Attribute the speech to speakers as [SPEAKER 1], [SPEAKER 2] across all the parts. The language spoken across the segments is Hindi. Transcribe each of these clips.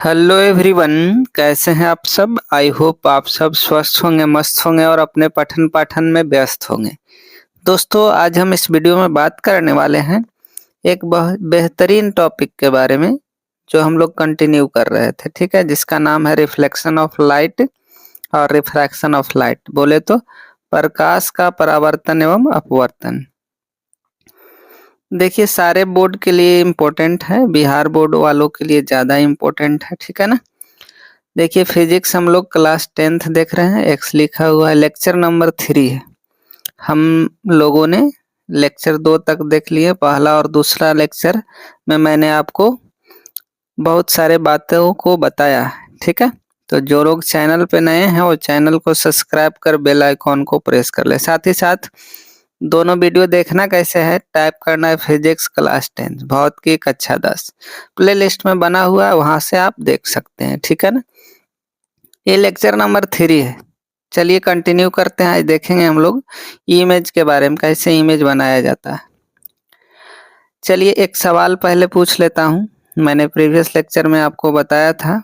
[SPEAKER 1] हेलो एवरीवन, कैसे हैं आप सब। आई होप आप सब स्वस्थ होंगे, मस्त होंगे और अपने पठन पाठन में व्यस्त होंगे। दोस्तों, आज हम इस वीडियो में बात करने वाले हैं एक बहुत बेहतरीन टॉपिक के बारे में जो हम लोग कंटिन्यू कर रहे थे, ठीक है, जिसका नाम है रिफ्लेक्शन ऑफ लाइट और रिफ्रैक्शन ऑफ लाइट। बोले तो प्रकाश का परावर्तन एवं अपवर्तन। देखिए, सारे बोर्ड के लिए इम्पोर्टेंट है, बिहार बोर्ड वालों के लिए ज़्यादा इम्पोर्टेंट है, ठीक है ना। देखिए, फिजिक्स हम लोग क्लास 10th देख रहे हैं, एक्स लिखा हुआ है, लेक्चर नंबर 3 है। हम लोगों ने लेक्चर 2 तक देख लिए। पहला और दूसरा लेक्चर में मैंने आपको बहुत सारे बातों को बताया है, ठीक है। तो जो लोग चैनल पे नए हैं वो चैनल को सब्सक्राइब कर बेल आइकॉन को प्रेस कर ले। साथ ही साथ दोनों वीडियो देखना कैसे है, टाइप करना है फिजिक्स क्लास 10 भौतिकी कक्षा 10, प्ले लिस्ट में बना हुआ है, वहां से आप देख सकते हैं, ठीक है ना। ये लेक्चर नंबर 3 है। चलिए कंटिन्यू करते हैं। आज देखेंगे हम लोग इमेज के बारे में, कैसे इमेज बनाया जाता है। चलिए एक सवाल पहले पूछ लेता हूँ। मैंने प्रीवियस लेक्चर में आपको बताया था,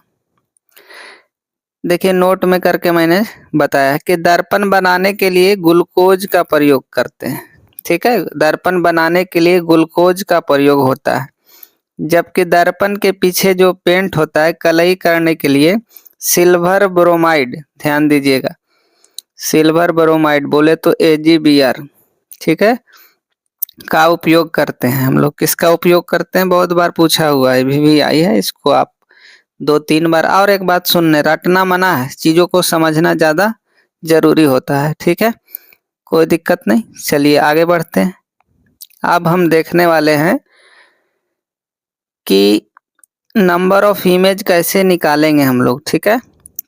[SPEAKER 1] देखिए नोट में करके मैंने बताया कि दर्पण बनाने के लिए ग्लूकोज का प्रयोग करते हैं, ठीक है। दर्पण बनाने के लिए ग्लूकोज का प्रयोग होता है, जबकि दर्पण के पीछे जो पेंट होता है कलई करने के लिए सिल्वर ब्रोमाइड, ध्यान दीजिएगा, सिल्वर ब्रोमाइड बोले तो AgBr, ठीक है, का उपयोग करते हैं हम लोग। किसका उपयोग करते हैं, बहुत बार पूछा हुआ है, भी आई है, इसको आप 2-3 बार। और एक बात सुनने, रटना मना है, चीजों को समझना ज्यादा जरूरी होता है, ठीक है, कोई दिक्कत नहीं। चलिए आगे बढ़ते हैं। अब हम देखने वाले हैं कि नंबर ऑफ इमेज कैसे निकालेंगे हम लोग, ठीक है।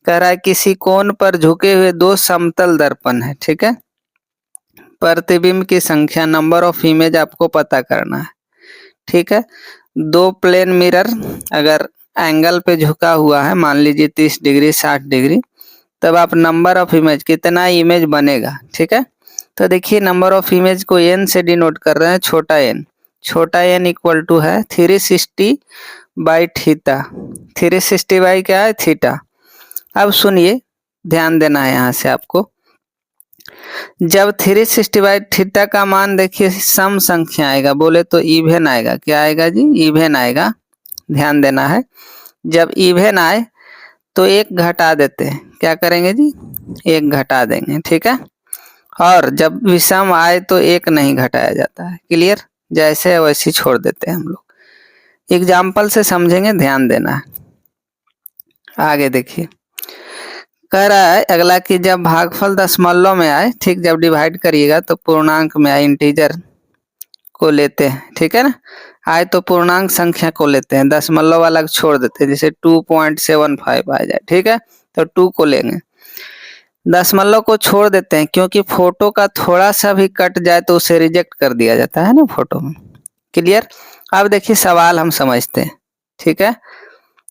[SPEAKER 1] कह रहा है किसी कोण पर झुके हुए 2 समतल दर्पण है, ठीक है। प्रतिबिंब की संख्या, नंबर ऑफ इमेज आपको पता करना है, ठीक है। 2 प्लेन मिरर अगर एंगल पे झुका हुआ है, मान लीजिए 30 डिग्री 60 डिग्री, तब आप नंबर ऑफ इमेज, कितना इमेज बनेगा, ठीक है। तो देखिए नंबर ऑफ इमेज को n से डिनोट कर रहे हैं, छोटा n इक्वल टू है 360 बाई थीटा। 360 बाई क्या है, थीटा। अब सुनिए, ध्यान देना है यहाँ से आपको। जब 360 बाई थीटा का मान देखिए सम संख्या आएगा, बोले तो इवन आएगा। क्या आएगा जी, इवन आएगा। ध्यान देना है, जब इवन आए तो एक घटा देते हैं। क्या करेंगे जी, एक घटा देंगे, ठीक है। और जब विषम आए तो एक नहीं घटाया जाता है। क्लियर, जैसे है वैसे छोड़ देते हैं हम लोग। एग्जाम्पल से समझेंगे, ध्यान देना है। आगे देखिए, कह रहा है अगला कि जब भागफल दशमलव में आए, ठीक, जब डिवाइड करिएगा तो पूर्णांक में आए, इंटीजर को लेते हैं, ठीक है ना। आए तो पूर्णांक संख्या को लेते हैं, दशमलव वाला छोड़ देते हैं, जैसे 2.75 आ जाए, ठीक है, तो 2 को लेंगे। दशमलव को छोड़ देते हैं क्योंकि फोटो का थोड़ा सा भी कट जाए तो उसे रिजेक्ट कर दिया जाता है ना फोटो में। क्लियर। अब देखिए सवाल हम समझते हैं, ठीक है।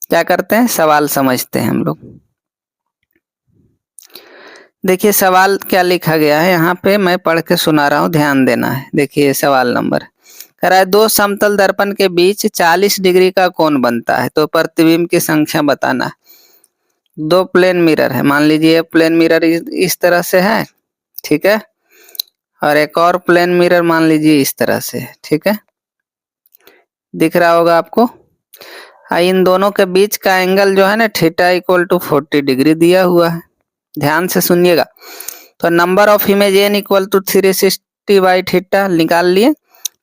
[SPEAKER 1] क्या करते हैं, सवाल समझते हैं हम लोग। देखिए सवाल क्या लिखा गया है यहाँ पे, मैं पढ़ के सुना रहा हूँ, ध्यान देना है। देखिए सवाल नंबर कह रहा है 2 समतल दर्पण के बीच 40 डिग्री का कोण बनता है, तो प्रतिबिंब की संख्या बताना है। 2 प्लेन मिरर है, मान लीजिए प्लेन मिरर इस तरह से है, ठीक है, और एक और प्लेन मिरर मान लीजिए इस तरह से है, ठीक है, दिख रहा होगा आपको। इन दोनों के बीच का एंगल जो है ना, थीटा इक्वल टू 40 डिग्री दिया हुआ है। ध्यान से सुनिएगा। तो number of image n equal to 360 by theta निकाल लिए।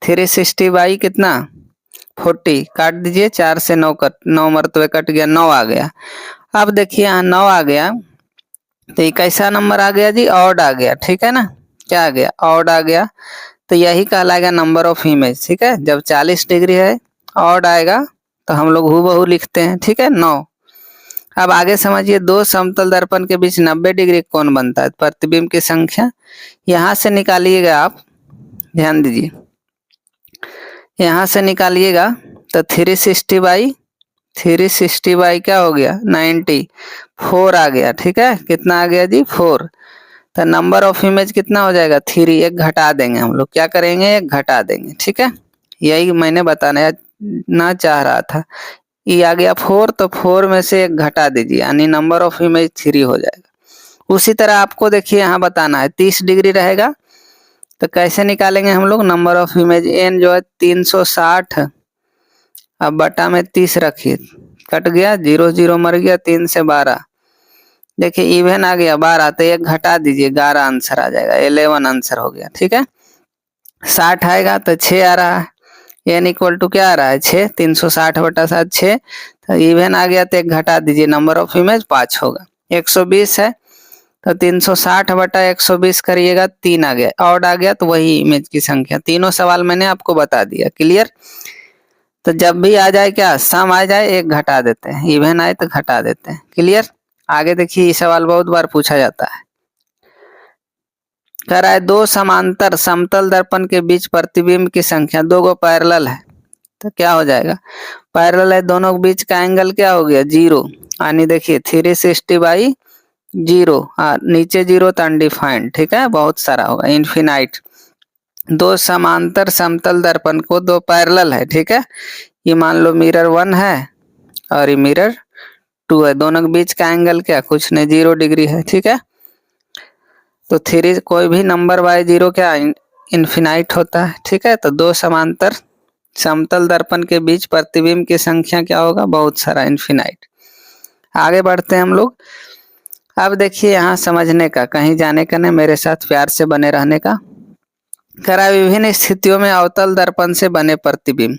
[SPEAKER 1] 360 बाई कितना, 40, काट दीजिए, 4 से 9 कट, 9 मरतबे कट गया, 9 आ गया। अब देखिए यहाँ 9 आ गया, तो ये कैसा नंबर आ गया जी, ऑड आ गया, ठीक है ना। क्या आ गया, ऑड आ गया, तो यही कहलाएगा नंबर ऑफ इमेज, ठीक है। जब 40 डिग्री है, ऑड आएगा, तो हम लोग हूबहू लिखते हैं, ठीक है, 9। अब आगे समझिए, 2 समतल दर्पण के बीच 90 डिग्री कोण बनता है, प्रतिबिंब की संख्या यहाँ से निकालिएगा आप, ध्यान दीजिए, यहाँ से निकालिएगा तो 360 बाई क्या हो गया, 90, 4 आ गया, ठीक है। कितना आ गया जी, 4। तो नंबर ऑफ इमेज कितना हो जाएगा, 3, एक घटा देंगे हम लोग। क्या करेंगे, एक घटा देंगे, ठीक है। यही मैंने बताना ना चाह रहा था, ई आ गया 4, तो 4 में से 1 घटा दीजिए, यानी नंबर ऑफ इमेज 3 हो जाएगा। उसी तरह आपको देखिए यहाँ बताना है 30 डिग्री रहेगा, तो कैसे निकालेंगे हम लोग नंबर ऑफ इमेज। n जो है 360, अब बटा में 30 रखिए, कट गया, 0 0 मर गया, 3 से 12, देखिए इवन आ गया 12, तो 1 घटा दीजिए, 11 आंसर आ जाएगा, 11 आंसर हो गया। ठीक है, 60 आएगा तो 6 आ रहा है, n इक्वल टू क्या आ रहा है 6, 360 बटा 7 6, तो इवन आ गया तो 1 घटा दीजिए, नंबर ऑफ इमेज 5 होगा। 120 है तो 360 बटा 120 करिएगा, 3 आ गया, ऑड आ गया तो वही इमेज की संख्या। तीनों सवाल मैंने आपको बता दिया, क्लियर। तो जब भी आ जाए क्या, सम आ जाए 1 घटा देते हैं, इवन आए तो घटा देते हैं, क्लियर। आगे देखिए, ये सवाल बहुत बार पूछा जाता है। कह रहा है 2 समांतर समतल दर्पण के बीच प्रतिबिंब की संख्या 2 गो पैरेलल है, तो क्या हो जाएगा, पैरेलल है, दोनों के बीच का एंगल क्या हो गया 0, यानी देखिए 360/0, नीचे 0 तो अनडिफाइंड, ठीक है, बहुत सारा होगा, इनफिनाइट। 2 समांतर समतल दर्पण को 2 पैरेलल है, ठीक है, ये मान लो मिरर 1 है और ये मिरर 2 है, दोनों के बीच का एंगल क्या, कुछ नहीं, 0 डिग्री है, ठीक है। तो 3 कोई भी नंबर बाय 0 क्या इनफिनाइट होता है, ठीक है। तो 2 समांतर समतल दर्पण के बीच प्रतिबिंब की संख्या क्या होगा, बहुत सारा, इनफिनाइट। आगे बढ़ते हैं हम लोग। अब देखिए यहाँ समझने का, कहीं जाने का नहीं, मेरे साथ प्यार से बने रहने का। करा विभिन्न स्थितियों में अवतल दर्पण से बने प्रतिबिंब,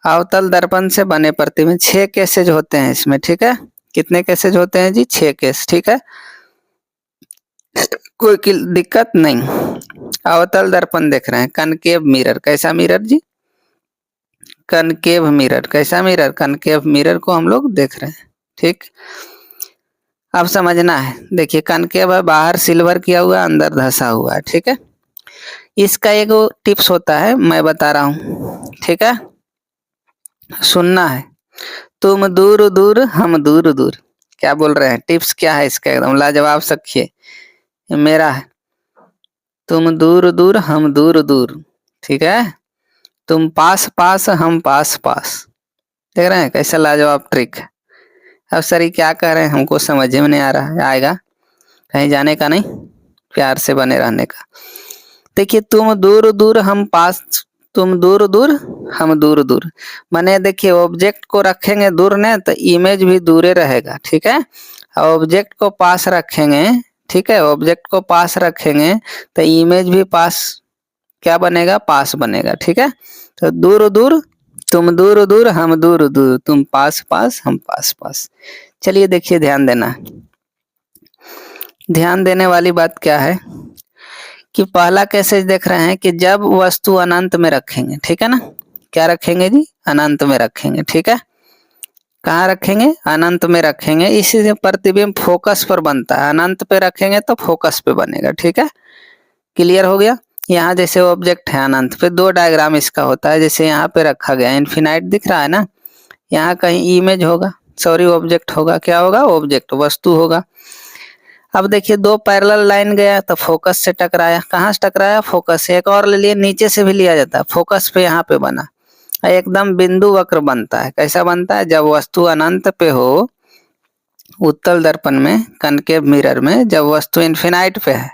[SPEAKER 1] अवतल दर्पण से बने प्रतिबिंब 6 केसेज होते हैं इसमें, ठीक है। कितने केसेज होते हैं जी, 6 केस, ठीक है, कोई दिक्कत नहीं। अवतल दर्पण देख रहे हैं, कनकेव मिरर, कैसा मिरर जी, कनकेव मिरर, कैसा मिरर, कनकेव मिरर को हम लोग देख रहे हैं, ठीक। अब समझना है, देखिए कनकेव है, बाहर सिल्वर किया हुआ, अंदर धसा हुआ है, ठीक है। इसका एक टिप्स होता है, मैं बता रहा हूँ, ठीक है, सुनना है। तुम दूर दूर हम दूर दूर, क्या बोल रहे हैं, टिप्स क्या है इसका, एकदम लाजवाब सखिए, मेरा है। तुम दूर दूर हम दूर दूर, ठीक है, तुम पास पास हम पास पास, देख रहे हैं कैसा लाजवाब ट्रिक है। अब सर ये क्या कह रहे हैं, हमको समझ में नहीं आ रहा है, आएगा, कहीं जाने का नहीं, प्यार से बने रहने का। देखिए तुम दूर दूर हम पास, तुम दूर दूर हम दूर दूर, माने देखिए ऑब्जेक्ट को रखेंगे दूर ने तो इमेज भी दूरे रहेगा, ठीक है। ऑब्जेक्ट को पास रखेंगे, ठीक है, ऑब्जेक्ट को पास रखेंगे तो इमेज भी पास क्या बनेगा, पास बनेगा, ठीक है। तो दूर दूर, तुम दूर दूर हम दूर दूर, तुम पास पास हम पास पास। चलिए देखिए, ध्यान देना, ध्यान देने वाली बात क्या है कि पहला कैसे देख रहे हैं कि जब वस्तु अनंत में रखेंगे, ठीक है ना, क्या रखेंगे जी, अनंत में रखेंगे, ठीक है। कहाँ रखेंगे, अनंत में रखेंगे, इसी से प्रतिबिंब फोकस पर बनता है, अनंत पे रखेंगे तो फोकस पे बनेगा, ठीक है, क्लियर हो गया। यहाँ जैसे ऑब्जेक्ट है अनंत पे, 2 डायग्राम इसका होता है, जैसे यहाँ पे रखा गया इनफिनाइट दिख रहा है ना, यहाँ कहीं इमेज होगा, सॉरी ऑब्जेक्ट होगा, क्या होगा, ऑब्जेक्ट वस्तु होगा। अब देखिए 2 पैरेलल लाइन गया तो फोकस से टकराया, कहाँ से टकराया, फोकस से। एक और ले लिए, नीचे से भी लिया जाता है, फोकस पे यहाँ पे बना, एकदम बिंदु वक्र बनता है। कैसा बनता है, जब वस्तु अनंत पे हो, उत्तल दर्पण में, कनकेव मिरर में, जब वस्तु इनफिनाइट पे है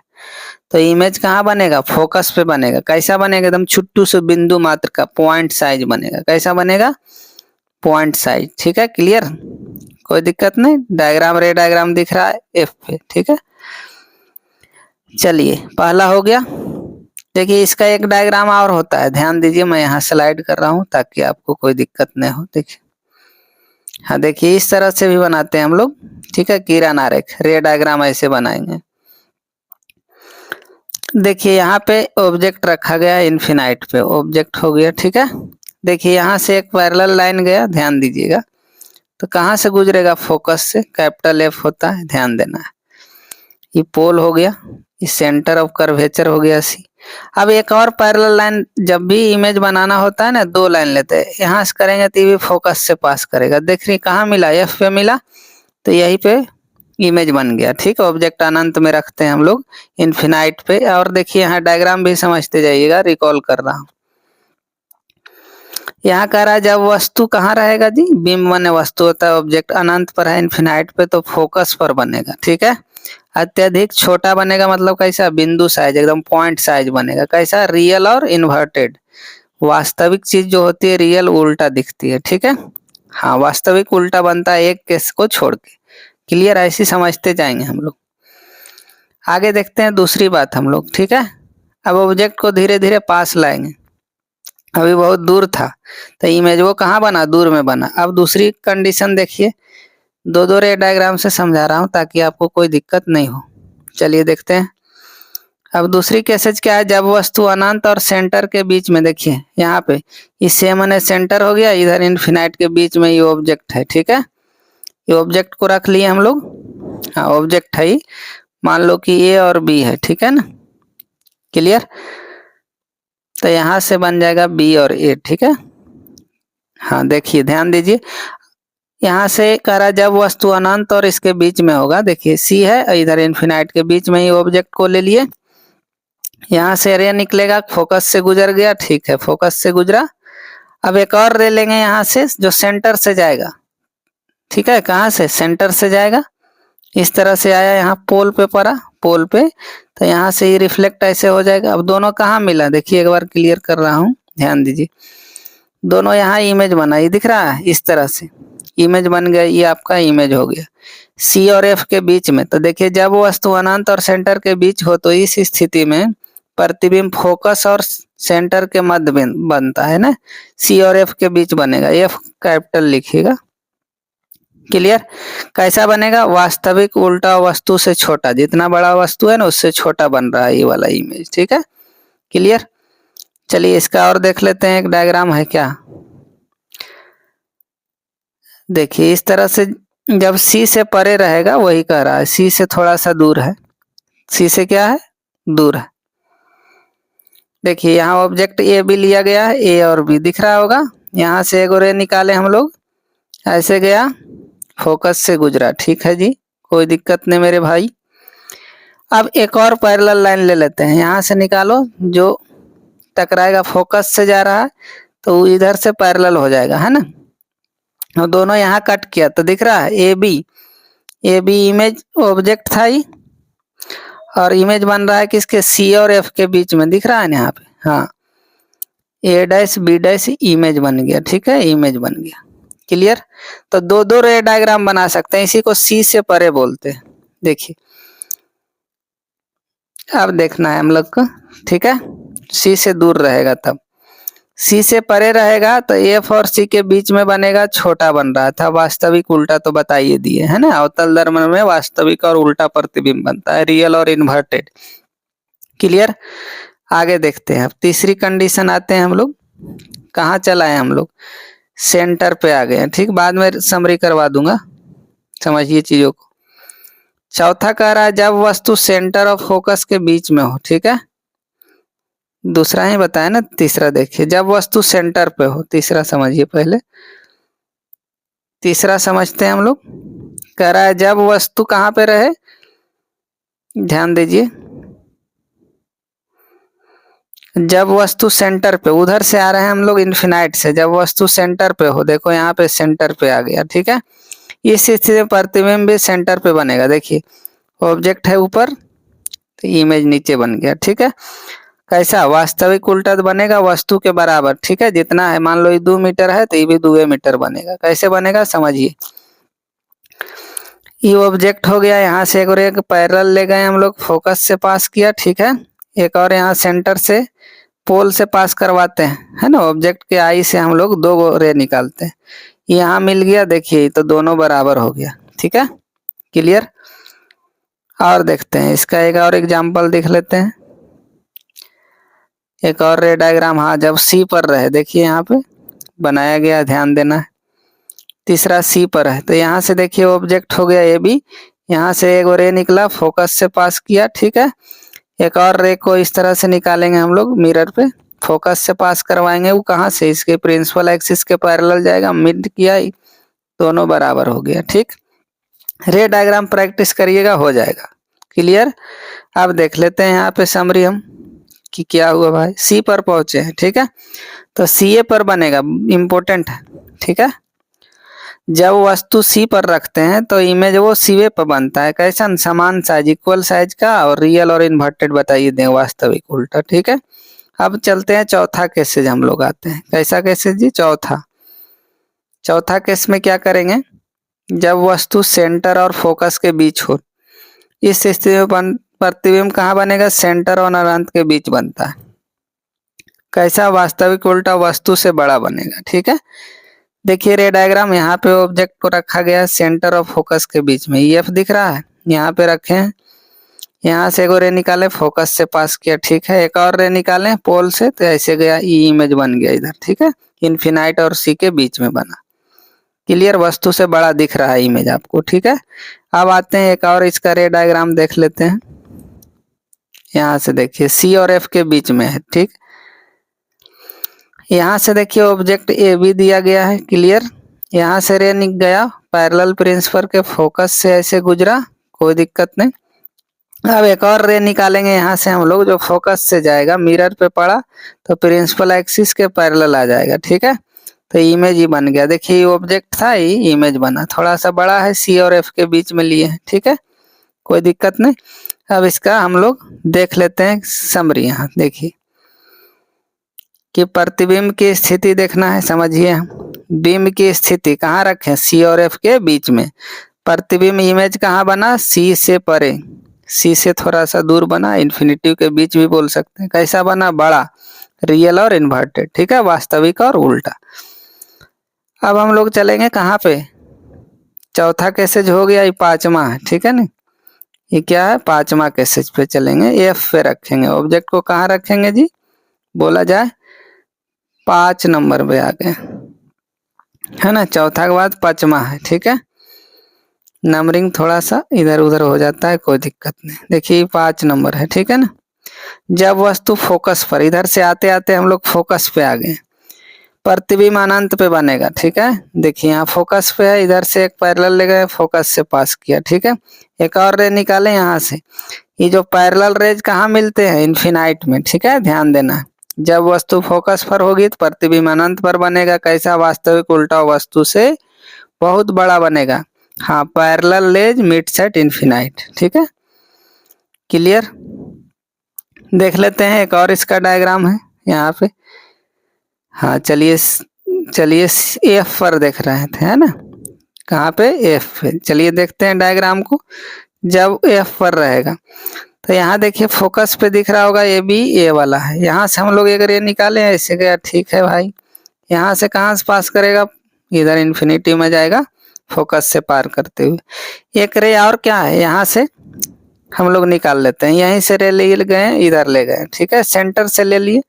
[SPEAKER 1] तो इमेज कहाँ बनेगा, फोकस पे बनेगा। कैसा बनेगा, एकदम छुट्टू से बिंदु मात्र का, पॉइंट साइज बनेगा। कैसा बनेगा, पॉइंट साइज, ठीक है, क्लियर, कोई दिक्कत नहीं। डायग्राम, रे डायग्राम दिख रहा है एफ पे, ठीक है। चलिए पहला हो गया। देखिए इसका एक डायग्राम और होता है, ध्यान दीजिए, मैं यहाँ स्लाइड कर रहा हूँ ताकि आपको कोई दिक्कत नहीं हो। देखिए, हाँ देखिए इस तरह से भी बनाते हैं हम लोग, ठीक है, किरण आरेख, रे डायग्राम ऐसे बनाएंगे। देखिए यहाँ पे ऑब्जेक्ट रखा गया इनफिनाइट पे, ऑब्जेक्ट हो गया, ठीक है। देखिए यहाँ से एक पैरेलल लाइन गया, ध्यान दीजिएगा, तो कहाँ से गुजरेगा, फोकस से, कैपिटल एफ होता है, ध्यान देना है। ये पोल हो गया, ये सेंटर ऑफ कर्वेचर हो गया सी। अब एक और पैरेलल लाइन, जब भी इमेज बनाना होता है ना, 2 लाइन लेते हैं, यहाँ से करेंगे तो ये भी फोकस से पास करेगा। देख रही कहाँ मिला, एफ पे मिला, तो यही पे इमेज बन गया, ठीक है। ऑब्जेक्ट अनंत में रखते हैं हम लोग इनफिनाइट पे। और देखिए यहाँ डायग्राम भी समझते जाइएगा, रिकॉल कर रहा हूँ। यहाँ कह रहा है जब वस्तु कहाँ रहेगा जी, बीम बने वस्तु होता है, ऑब्जेक्ट अनंत पर है, इन्फिनाइट पे, तो फोकस पर बनेगा, ठीक है। अत्यधिक छोटा बनेगा मतलब कैसा, बिंदु साइज, एकदम पॉइंट साइज बनेगा, कैसा, रियल और इन्वर्टेड। वास्तविक चीज जो होती है रियल उल्टा दिखती है, ठीक है। हाँ, वास्तविक उल्टा बनता है एक केस को छोड़ के। क्लियर, ऐसी समझते जाएंगे हम लोग। आगे देखते हैं दूसरी बात हम लोग, ठीक है। अब ऑब्जेक्ट को धीरे धीरे पास लाएंगे। अभी बहुत दूर था तो इमेज वो कहाँ बना, दूर में बना। अब दूसरी कंडीशन देखिए, दो दो रे डायग्राम से समझा रहा हूँ ताकि आपको कोई दिक्कत नहीं हो। चलिए देखते हैं। अब दूसरी केसेज क्या है, जब वस्तु अनंत और सेंटर के बीच में, देखिए यहाँ पे इस सेम ने सेंटर हो गया, इधर इनफिनाइट के बीच में ये ऑब्जेक्ट है, ठीक है। ये ऑब्जेक्ट को रख लिए हम लोग। हाँ, ऑब्जेक्ट है ही, मान लो कि ए और बी है, ठीक है ना। क्लियर, तो यहाँ से बन जाएगा बी और ए, ठीक है। हाँ देखिए, ध्यान दीजिए, यहाँ से कह रहा जब वस्तु अनंत और इसके बीच में होगा, देखिए सी है, इधर इनफिनाइट के बीच में ही ऑब्जेक्ट को ले लिए। यहाँ से रे निकलेगा, फोकस से गुजर गया, ठीक है, फोकस से गुजरा। अब एक और रे लेंगे यहाँ से जो सेंटर से जाएगा, ठीक है। कहाँ से, सेंटर से जाएगा, इस तरह से आया, यहाँ पोल पे पड़ा, पोल पे, तो यहाँ से ये रिफ्लेक्ट ऐसे हो जाएगा। अब दोनों कहाँ मिला, देखिए एक बार क्लियर कर रहा हूँ, ध्यान दीजिए। दोनों यहाँ इमेज बना, ये दिख रहा है, इस तरह से इमेज बन गया, ये आपका इमेज हो गया सी और एफ के बीच में। तो देखिए जब वस्तु अनंत और सेंटर के बीच हो तो इस स्थिति में प्रतिबिंब फोकस और सेंटर के मध्य बनता है ना, सी और एफ के बीच बनेगा, एफ कैपिटल लिखिएगा। क्लियर, कैसा बनेगा, वास्तविक उल्टा वस्तु से छोटा, जितना बड़ा वस्तु है ना उससे छोटा बन रहा है ये वाला इमेज, ठीक है। क्लियर, चलिए इसका और देख लेते हैं, एक डायग्राम है क्या। देखिए इस तरह से जब सी से परे रहेगा, वही कह रहा है, सी से थोड़ा सा दूर है, सी से क्या है, दूर है। देखिए यहाँ ऑब्जेक्ट ए भी लिया गया है, ए और बी दिख रहा होगा। यहाँ से एक रे निकाले हम लोग, ऐसे गया, फोकस से गुजरा, ठीक है जी, कोई दिक्कत नहीं मेरे भाई। अब एक और पैरेलल लाइन ले लेते हैं, यहाँ से निकालो, जो टकराएगा फोकस से जा रहा है तो इधर से पैरेलल हो जाएगा, है ना। और दोनों यहाँ कट किया तो दिख रहा है ए बी इमेज ऑब्जेक्ट था ही, और इमेज बन रहा है किसके, सी और एफ के बीच में, दिख रहा है ना यहाँ पे। हाँ, ए डैश बी डैश इमेज बन गया, ठीक है, इमेज बन गया। क्लियर, तो दो दो रे डायग्राम बना सकते हैं, इसी को सी से परे बोलते हैं। देखिए अब देखना है हम लोग को, ठीक है, सी से दूर रहेगा, तब सी से परे रहेगा तो एफ और सी के बीच में बनेगा, छोटा बन रहा था, वास्तविक उल्टा तो बताइए दिए है ना। अवतल दर्पण में वास्तविक और उल्टा प्रतिबिंब बनता है, रियल और इन्वर्टेड। क्लियर, आगे देखते हैं। अब तीसरी कंडीशन आते हैं हम लोग, कहाँ चलाए हम लोग, सेंटर पे आ गए हैं, ठीक, बाद में समरी करवा दूंगा, समझिए चीजों को। चौथा कह रहा है जब वस्तु सेंटर ऑफ फोकस के बीच में हो, ठीक है, दूसरा ही बताया ना, तीसरा देखिए, जब वस्तु सेंटर पे हो, तीसरा समझिए पहले, तीसरा समझते हैं हम लोग। कह रहा है जब वस्तु कहाँ पे रहे, ध्यान दीजिए, जब वस्तु सेंटर पे, उधर से आ रहे हैं हम लोग इन्फिनाइट से, जब वस्तु सेंटर पे हो, देखो यहाँ पे सेंटर पे आ गया, ठीक है। इस स्थिति में प्रतिबिंब भी सेंटर पे बनेगा, देखिए ऑब्जेक्ट है ऊपर तो इमेज नीचे बन गया, ठीक है। कैसा, वास्तविक उल्टा बनेगा वस्तु के बराबर, ठीक है, जितना है, मान लो ये 2 मीटर है तो ये भी 2 मीटर बनेगा। कैसे बनेगा समझिए, ये ऑब्जेक्ट हो गया, यहाँ से एक पैरेलल ले गए हम लोग, फोकस से पास किया, ठीक है। एक और यहाँ सेंटर से पोल से पास करवाते हैं, है ना, ऑब्जेक्ट के आई से हम लोग 2 रे निकालते हैं, यहाँ मिल गया, देखिए तो दोनों बराबर हो गया, ठीक है। क्लियर, और देखते हैं इसका एक और एग्जाम्पल देख लेते हैं, एक और रे डायग्राम। हाँ, जब सी पर रहे, देखिए यहाँ पे बनाया गया, ध्यान देना है, तीसरा सी पर है तो यहाँ से देखिए ऑब्जेक्ट हो गया ए बी, यहाँ से एक रे निकला, फोकस से पास किया, ठीक है। एक और रे को इस तरह से निकालेंगे हम लोग मिरर पे, फोकस से पास करवाएंगे, वो कहाँ से, इसके प्रिंसिपल एक्सिस के पैरेलल जाएगा, मिड किया, दोनों बराबर हो गया, ठीक। रे डायग्राम प्रैक्टिस करिएगा, हो जाएगा। क्लियर, अब देख लेते हैं यहाँ पे समरी हम, कि क्या हुआ भाई, सी पर पहुंचे हैं, ठीक है। तो सी ए पर बनेगा, इम्पोर्टेंट है, ठीक है। जब वस्तु सी पर रखते हैं तो इमेज वो सीवे पर बनता है, कैसा, समान साइज, इक्वल साइज का, और रियल और इन्वर्टेड बताइए दें, वास्तविक, उल्टा, ठीक है। अब चलते हैं चौथा केसेज हम लोग आते हैं, कैसा केसेज जी, चौथा केस में क्या करेंगे, जब वस्तु सेंटर और फोकस के बीच हो, इस स्थिति में प्रतिबिंब कहाँ बनेगा, सेंटर और अनंत के बीच बनता है, कैसा, वास्तविक उल्टा वस्तु से बड़ा बनेगा, ठीक है। देखिए रे डायग्राम, यहाँ पे ऑब्जेक्ट को रखा गया है सेंटर और फोकस के बीच में, EF दिख रहा है, यहाँ पे रखे हैं, यहाँ से एगो रे निकाले, फोकस से पास किया, ठीक है। एक और रे निकाले पोल से, तो ऐसे गया, ई इमेज बन गया इधर, ठीक है। इन्फिनाइट और सी के बीच में बना, क्लियर, वस्तु से बड़ा दिख रहा है इमेज आपको, ठीक है। अब आते हैं एक और इसका रे डायग्राम देख लेते हैं। यहाँ से देखिए सी और एफ के बीच में है, ठीक। यहाँ से देखिए ऑब्जेक्ट ए बी दिया गया है, क्लियर। यहाँ से रे निक गया, पैरेलल प्रिंसिपल के फोकस से ऐसे गुजरा, कोई दिक्कत नहीं। अब एक और रे निकालेंगे यहाँ से हम लोग, जो फोकस से जाएगा, मिरर पे पड़ा तो प्रिंसिपल एक्सिस के पैरेलल आ जाएगा, ठीक है। तो इमेज ही बन गया, देखिए ऑब्जेक्ट था ही, इमेज बना, थोड़ा सा बड़ा है, सी और एफ के बीच में लिए हैं, ठीक है, कोई दिक्कत नहीं। अब इसका हम लोग देख लेते हैं समरी, यहाँ देखिए कि प्रतिबिंब की स्थिति देखना है, समझिए। बिंब की स्थिति कहाँ रखें, सी और एफ के बीच में। प्रतिबिंब इमेज कहाँ बना, सी से परे, सी से थोड़ा सा दूर बना, इन्फिनिटी के बीच भी बोल सकते हैं, कैसा बना, बड़ा, रियल और इन्वर्टेड, ठीक है, वास्तविक और उल्टा। अब हम लोग चलेंगे कहाँ पे, चौथा कैसेज हो गया, ये पांचवा है, ठीक है ना, ये क्या है, पांचवा कैसेज पे चलेंगे, एफ पे रखेंगे, ऑब्जेक्ट को कहाँ रखेंगे जी, बोला जाए 5 नंबर पे आ गए, है ना, चौथा के बाद पांचवा है, ठीक है। नंबरिंग थोड़ा सा इधर उधर हो जाता है, कोई दिक्कत नहीं, देखिए 5 नंबर है, ठीक है ना। जब वस्तु फोकस पर, इधर से आते आते हम लोग फोकस पे आ गए, प्रतिबिंब अनंत पे बनेगा, ठीक है। देखिए यहाँ फोकस पे है, इधर से एक पैरेलल ले गए, फोकस से पास किया, ठीक है। एक और रे निकाले यहाँ से, ये जो पैरेलल रेज कहाँ मिलते हैं, इन्फिनाइट में, ठीक है, ध्यान देना। जब वस्तु फोकस पर होगी तो प्रतिबिंब अनंत पर बनेगा, कैसा, वास्तविक उल्टा वस्तु से बहुत बड़ा बनेगा, हाँ, parallel raise mid set infinite, ठीक है, क्लियर। देख लेते हैं एक और इसका डायग्राम है यहाँ पे, हाँ चलिए एफ पर देख रहे थे, है ना, कहाँ पे, एफ पे, चलिए देखते हैं डायग्राम को। जब एफ पर रहेगा तो यहाँ देखिए फोकस पे दिख रहा होगा, ये भी ए वाला है, यहाँ से हम लोग अगर ये निकाले ऐसे गया, ठीक है भाई, यहाँ से कहाँ से पास करेगा, इधर इन्फिनिटी में जाएगा, फोकस से पार करते हुए। एक रे और क्या है, यहाँ से हम लोग निकाल लेते हैं, यहीं से रे ले गए, इधर ले गए, ठीक है, सेंटर से ले लिए,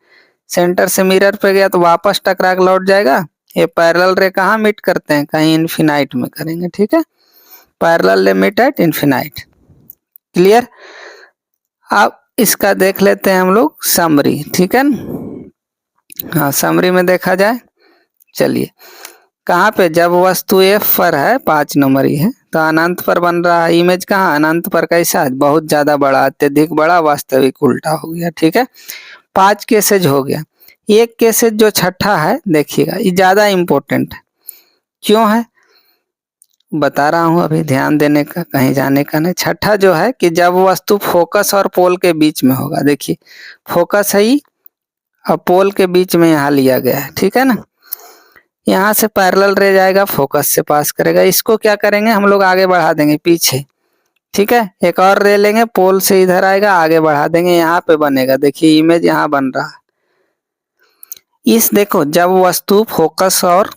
[SPEAKER 1] सेंटर से मिरर पे गया तो वापस टकरा के लौट जाएगा। ये पैरेलल रे कहाँ मीट करते हैं, कहीं इन्फिनाइट में करेंगे, ठीक है, पैरेलल रे मीट एट इन्फिनाइट, क्लियर। अब इसका देख लेते हैं हम लोग समरी, ठीक है ना, हाँ समरी में देखा जाए, चलिए कहाँ पे, जब वस्तु एफ पर है, 5 नंबर ही है, तो अनंत पर बन रहा है, इमेज कहाँ, अनंत पर, कैसा, बहुत ज्यादा बड़ा, अत्यधिक बड़ा, वास्तविक उल्टा हो गया, ठीक है। 5 केसेज हो गया। एक केसेज जो छठा है देखिएगा, ये ज्यादा इम्पोर्टेंट है, क्यों है बता रहा हूं, अभी ध्यान देने का, कहीं जाने का नहीं। छठा जो है कि जब वस्तु फोकस और पोल के बीच में होगा, देखिए फोकस है ही और पोल के बीच में यहाँ लिया गया है, ठीक है ना। यहाँ से पैरेलल रे जाएगा, फोकस से पास करेगा, इसको क्या करेंगे हम लोग, आगे बढ़ा देंगे पीछे, ठीक है। एक और रे लेंगे, पोल से इधर आएगा, आगे बढ़ा देंगे, यहाँ पे बनेगा, देखिए इमेज यहाँ बन रहा है। इस देखो, जब वस्तु फोकस और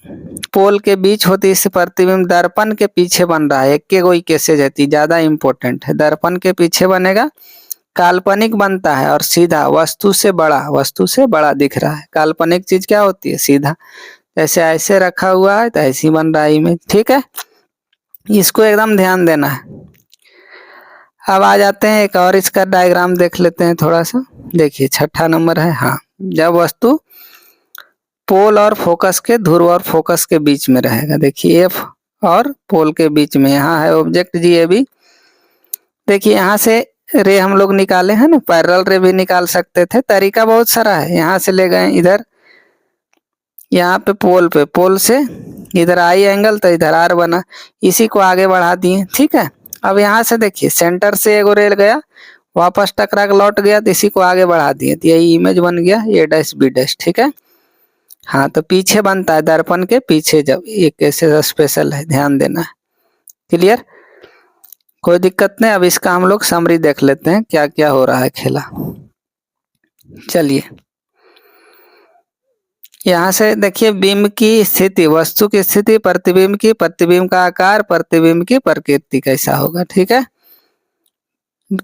[SPEAKER 1] पोल के बीच होती है, इस प्रतिबिंब दर्पण के पीछे बन रहा है, एक के कोई केसेज रहती, ज्यादा इंपॉर्टेंट है, दर्पण के पीछे बनेगा, काल्पनिक बनता है और सीधा, वस्तु से बड़ा दिख रहा है। काल्पनिक चीज क्या होती है, सीधा, जैसे ऐसे रखा हुआ है तो ऐसे ही बन रहा है इमेज, ठीक है, इसको एकदम ध्यान देना है। अब आ जाते हैं एक और इसका डायग्राम देख लेते हैं थोड़ा सा, देखिए छठा नंबर है, हाँ, जब वस्तु पोल और फोकस के, ध्रुव और फोकस के बीच में रहेगा, देखिए एफ और पोल के बीच में, यहाँ है ऑब्जेक्ट जी ए बी, देखिए यहाँ से रे हम लोग निकाले हैं ना, पैरेलल रे भी निकाल सकते थे, तरीका बहुत सारा है। यहाँ से ले गए इधर, यहाँ पे पोल से इधर आई एंगल तो इधर आर बना, इसी को आगे बढ़ा दिए। ठीक है, अब यहाँ से देखिए सेंटर से एगो रेल गया, वापस टकरा के लौट गया, तो इसी को आगे बढ़ा दिए, तो यही इमेज बन गया ए डैश बी डैश। ठीक है, हाँ तो पीछे बनता है दर्पण के पीछे, जब ये कैसे स्पेशल है, ध्यान देना है। क्लियर, कोई दिक्कत नहीं। अब इसका हम लोग समरी देख लेते हैं क्या क्या हो रहा है खेला। चलिए यहाँ से देखिए, बिंब की स्थिति, वस्तु की स्थिति, प्रतिबिंब की, प्रतिबिंब का आकार, प्रतिबिंब की प्रकृति कैसा होगा। ठीक है,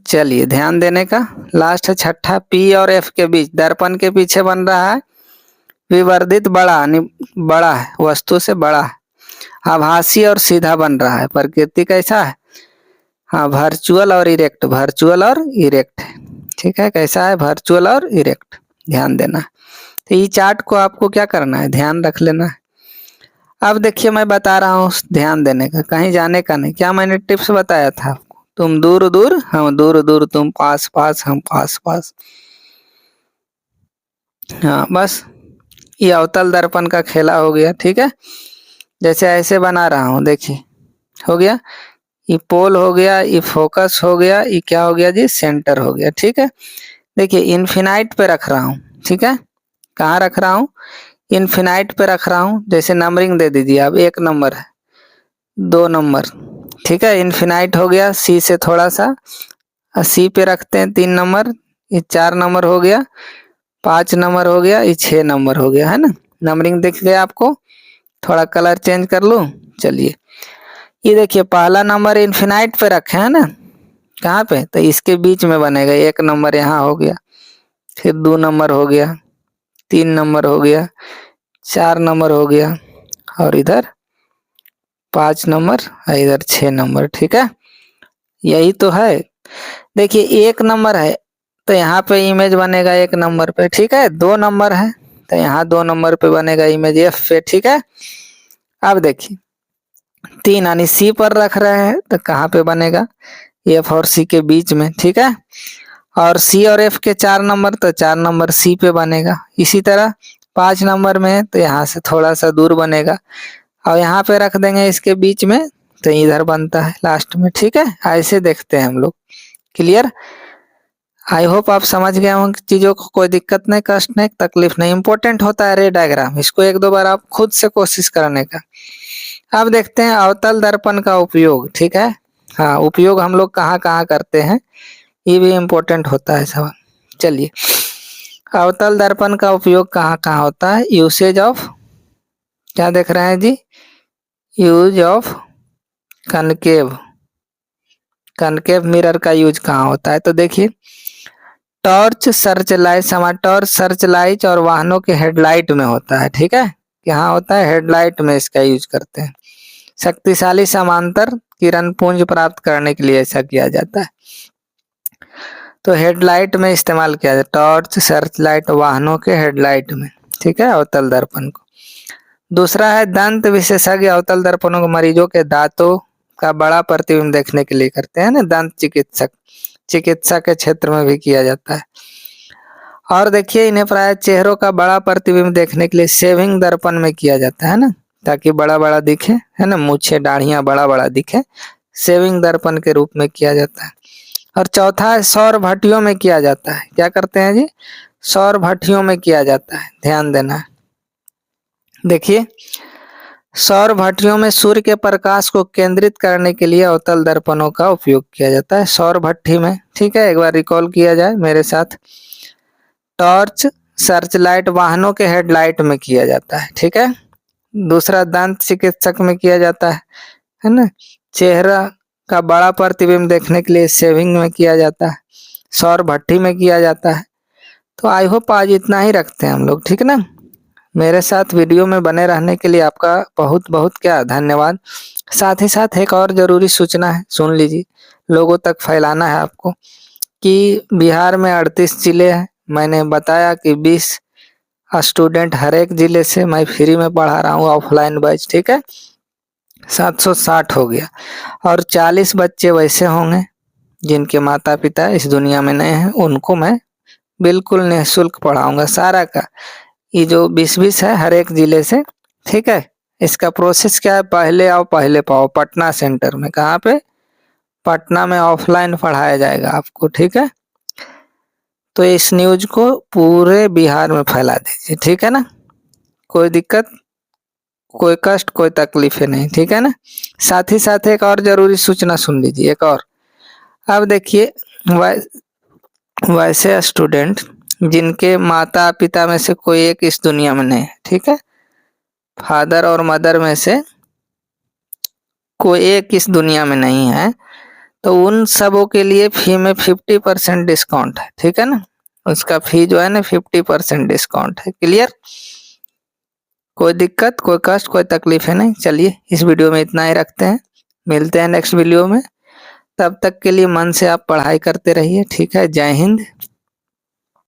[SPEAKER 1] चलिए ध्यान देने का। लास्ट है छठा, पी और एफ के बीच दर्पण के पीछे बन रहा है विवर्धित बड़ा, बड़ा है, वस्तु से बड़ा है, आभासी और सीधा बन रहा है। प्रकृति कैसा है, हाँ वर्चुअल और इरेक्ट, वर्चुअल और इरेक्ट है। ठीक है, कैसा है, वर्चुअल और इरेक्ट, ध्यान देना। तो ये चार्ट को आपको क्या करना है, ध्यान रख लेना है। अब देखिए मैं बता रहा हूँ, ध्यान देने का, कहीं जाने का नहीं। क्या मैंने टिप्स बताया था आपको, तुम दूर दूर हम दूर दूर, तुम पास पास हम पास पास। हाँ बस ये अवतल दर्पण का खेला हो गया। ठीक है, जैसे ऐसे बना रहा हूँ, देखिए हो गया, ये पोल हो गया, ये फोकस हो गया, ये क्या हो गया जी, सेंटर हो गया। ठीक है, देखिए इन्फिनाइट पे रख रहा हूँ। ठीक है, कहाँ रख रहा हूँ, इन्फिनाइट पे रख रहा हूँ। जैसे नंबरिंग दे दीजिए, अब 1 नंबर है, 2 नंबर। ठीक है, इन्फिनाइट हो गया, सी से थोड़ा सा, सी पे रखते हैं 3 नंबर, ये 4 नंबर हो गया, 5 नंबर हो गया, ये 6 नंबर हो गया, है ना। नंबरिंग दिख गया आपको, थोड़ा कलर चेंज कर लूँ। चलिए ये देखिए पहला नंबर इन्फिनाइट पे रखे है ना, कहाँ पे, तो इसके बीच में बनेगा। 1 नंबर यहाँ हो गया, फिर 2 नंबर हो गया, 3 नंबर हो गया, 4 नंबर हो गया, और इधर 5 नंबर, इधर 6 नंबर। ठीक है, यही तो है। देखिए 1 नंबर है तो यहाँ पे इमेज बनेगा 1 नंबर पे। ठीक है, 2 नंबर है तो यहाँ 2 नंबर पे बनेगा इमेज एफ पे। ठीक है, अब देखिए 3 यानी सी पर रख रहे हैं तो कहाँ पे बनेगा, एफ और सी के बीच में। ठीक है, और सी और एफ के 4 नंबर तो 4 नंबर सी पे बनेगा। इसी तरह 5 नंबर में तो यहाँ से थोड़ा सा दूर बनेगा, और यहाँ पे रख देंगे इसके बीच में, तो इधर बनता है लास्ट में। ठीक है, ऐसे देखते हैं हम लोग। क्लियर, आई होप आप समझ गए होंगे चीजों को, कोई दिक्कत नहीं, कष्ट नहीं, तकलीफ नहीं। इंपॉर्टेंट होता है रे डायग्राम, इसको 1-2 बार आप खुद से कोशिश करने का। अब देखते हैं अवतल दर्पण का उपयोग। ठीक है, हाँ उपयोग हम लोग कहाँ कहाँ करते हैं, ये भी इम्पोर्टेंट होता है सवाल। चलिए अवतल दर्पण का उपयोग कहाँ कहाँ होता है, यूसेज ऑफ, क्या देख रहे हैं जी, use of concave, concave mirror का यूज कहाँ होता है, तो देखिए टॉर्च सर्च लाइट, समा टॉर्च सर्च लाइट और वाहनों के हेडलाइट में होता है। ठीक है, यहाँ होता है हेडलाइट में, इसका यूज करते हैं। शक्तिशाली समांतर किरण पुंज प्राप्त करने के लिए ऐसा किया जाता है, तो हेडलाइट में इस्तेमाल किया जाता है, टॉर्च सर्च लाइट वाहनों के हेडलाइट में। ठीक है, अवतल दर्पण को। दूसरा है दंत विशेषज्ञ अवतल दर्पणों को मरीजों के दांतों का बड़ा प्रतिबिंब देखने के लिए करते हैं ना, दंत चिकित्सक, चिकित्सा के क्षेत्र में भी किया जाता है। और देखिए इन्हें प्राय चेहरों का बड़ा प्रतिबिंब देखने के लिए शेविंग दर्पण में किया जाता है ना, ताकि बड़ा बड़ा दिखे, है ना, मूछे दाढ़ियां बड़ा बड़ा दिखे, शेविंग दर्पण के रूप में किया जाता है। और चौथा है सौर भट्टियों में किया जाता है। क्या करते हैं जी, सौर भट्टियों में किया जाता है, ध्यान देना है। देखिए सौर भट्टियों में सूर्य के प्रकाश को केंद्रित करने के लिए अवतल दर्पणों का उपयोग किया जाता है सौर भट्टी में। ठीक है, एक बार रिकॉल किया जाए मेरे साथ, टॉर्च सर्च लाइट वाहनों के हेडलाइट में किया जाता है। ठीक है, दूसरा दंत चिकित्सक में किया जाता है ना, चेहरा का बड़ा प्रतिबिंब देखने के लिए शेविंग में किया जाता है, सौर भट्टी में किया जाता है। तो आई होप आज इतना ही रखते हैं हम लोग, ठीक ना। मेरे साथ वीडियो में बने रहने के लिए आपका बहुत बहुत क्या धन्यवाद। साथ ही साथ एक और जरूरी सूचना है, सुन लीजिए, लोगों तक फैलाना है आपको कि बिहार में 38 जिले हैं। मैंने बताया कि 20 स्टूडेंट हर एक जिले से मैं फ्री में पढ़ा रहा हूँ ऑफलाइन बैच। ठीक है, 760 हो गया, और 40 बच्चे वैसे होंगे जिनके माता पिता इस दुनिया में नहीं हैं उनको मैं बिल्कुल निःशुल्क पढ़ाऊंगा सारा का। ये जो 20-20 है हर एक जिले से, ठीक है। इसका प्रोसेस क्या है, पहले आओ पहले पाओ पटना सेंटर में। कहाँ पे? पटना में ऑफलाइन पढ़ाया जाएगा आपको, ठीक है। तो इस न्यूज को पूरे बिहार में फैला दीजिए, ठीक है ना। कोई दिक्कत, कोई कष्ट, कोई तकलीफें नहीं, ठीक है ना। साथ ही साथ एक और जरूरी सूचना सुन लीजिए, एक और। अब देखिए, वैसे स्टूडेंट जिनके माता पिता में से कोई एक इस दुनिया में नहीं है, ठीक है, फादर और मदर में से कोई एक इस दुनिया में नहीं है, तो उन सबों के लिए फी में 50% डिस्काउंट है, ठीक है ना। उसका फी जो है ना 50% डिस्काउंट है। क्लियर? कोई दिक्कत, कोई कष्ट, कोई तकलीफ है नहीं। चलिए इस वीडियो में इतना ही रखते हैं, मिलते हैं नेक्स्ट वीडियो में। तब तक के लिए मन से आप पढ़ाई करते रहिए, ठीक है। जय हिंद।